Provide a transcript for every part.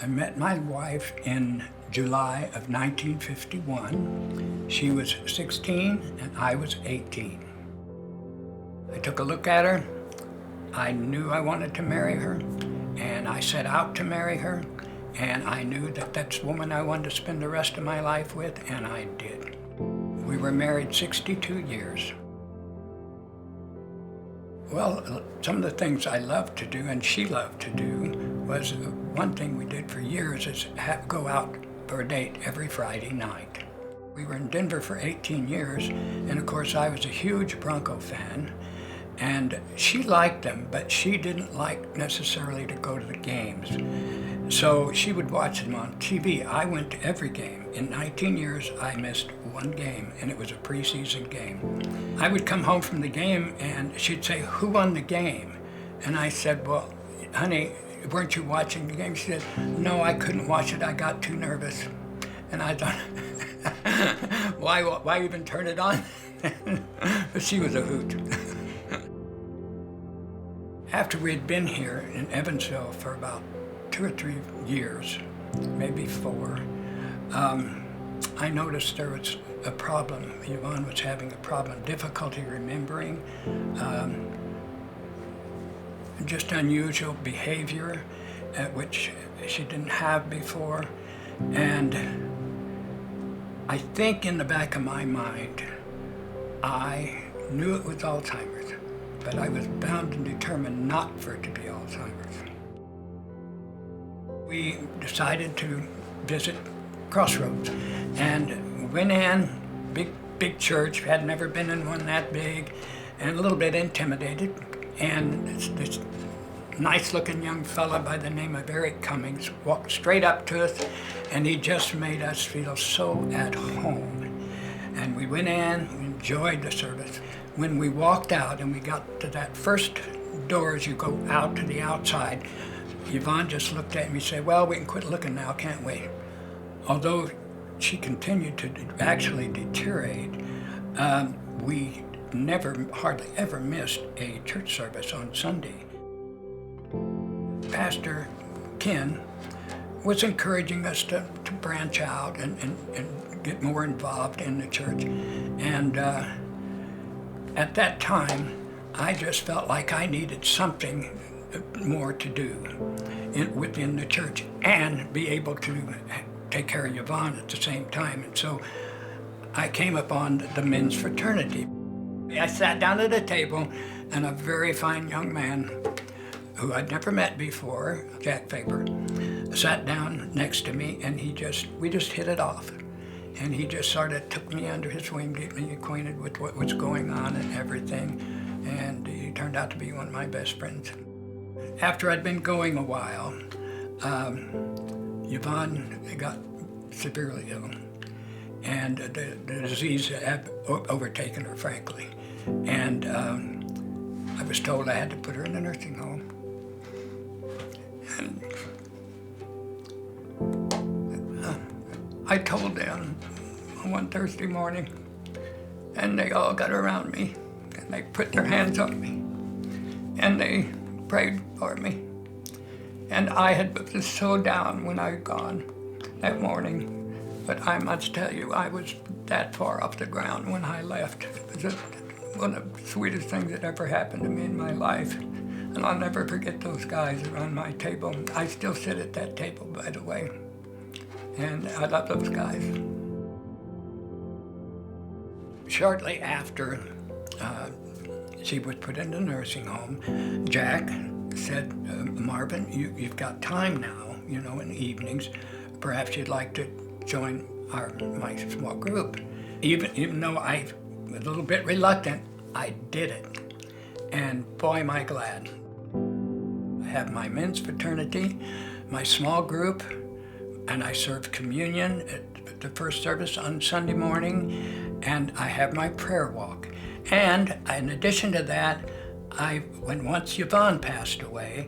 I met my wife in July of 1951. She was 16 and I was 18. I took a look at her. I knew I wanted to marry her, and I set out to marry her, and I knew that that's the woman I wanted to spend the rest of my life with, and I did. We were married 62 years. Well, some of the things I loved to do and she loved to do was one thing we did for years is go out for a date every Friday night. We were in Denver for 18 years, and of course I was a huge Bronco fan, and she liked them, but she didn't like necessarily to go to the games. So she would watch them on TV. I went to every game. In 19 years, I missed one game, and it was a preseason game. I would come home from the game, and she'd say, "Who won the game?" And I said, "Well, honey, weren't you watching the game?" She said, "No, I couldn't watch it. I got too nervous." And I thought, why even turn it on? But she was a hoot. After we had been here in Evansville for about 2 or 3 years, maybe 4, I noticed there was a problem. Yvonne was having a problem, difficulty remembering, just unusual behavior, which she didn't have before. And I think in the back of my mind, I knew it was Alzheimer's, but I was bound and determined not for it to be Alzheimer's. We decided to visit Crossroads and went in, big church, had never been in one that big, and a little bit intimidated. And this nice looking young fella by the name of Eric Cummings walked straight up to us, and he just made us feel so at home. And we went in, we enjoyed the service. When we walked out and we got to that first door as you go out to the outside, Yvonne just looked at me and said, "Well, we can quit looking now, can't we?" Although she continued to actually deteriorate, we hardly ever missed a church service on Sunday. Pastor Ken was encouraging us to branch out and get more involved in the church. And at that time, I just felt like I needed something more to do within the church and be able to take care of Yvonne at the same time. And so I came upon the men's fraternity. I sat down at a table, and a very fine young man who I'd never met before, Jack Faber, sat down next to me, and we just hit it off. And he just sort of took me under his wing, get me acquainted with what was going on and everything, and he turned out to be one of my best friends. After I'd been going a while, Yvonne got severely ill, and the disease had overtaken her, frankly. And I was told I had to put her in a nursing home. And I told them one Thursday morning, and they all got around me, and they put their hands on me, and they prayed for me. And I had been so down when I had gone that morning, but I must tell you, I was that far off the ground when I left. It was one of the sweetest things that ever happened to me in my life. And I'll never forget those guys around my table. I still sit at that table, by the way. And I love those guys. Shortly after she was put in the nursing home, Jack said, "Marvin, you've got time now, in the evenings. Perhaps you'd like to join my small group." Even though I was a little bit reluctant, I did it. And boy, am I glad. I have my men's fraternity, my small group, and I serve communion at the first service on Sunday morning, and I have my prayer walk. And in addition to that, once Yvonne passed away,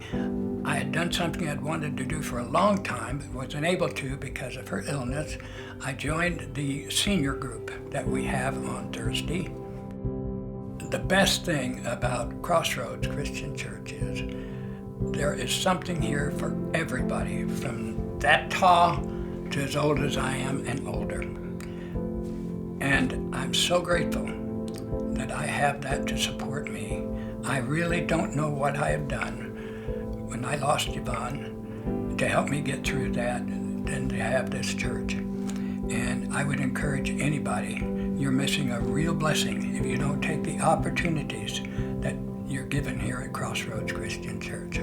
I had done something I'd wanted to do for a long time, but wasn't able to because of her illness. I joined the senior group that we have on Thursday. The best thing about Crossroads Christian Church is there is something here for everybody, from that tall to as old as I am and older. And I'm so grateful that I have that to support me. I really don't know what I have done when I lost Yvonne to help me get through that than to have this church. And I would encourage anybody, you're missing a real blessing if you don't take the opportunities that you're given here at Crossroads Christian Church.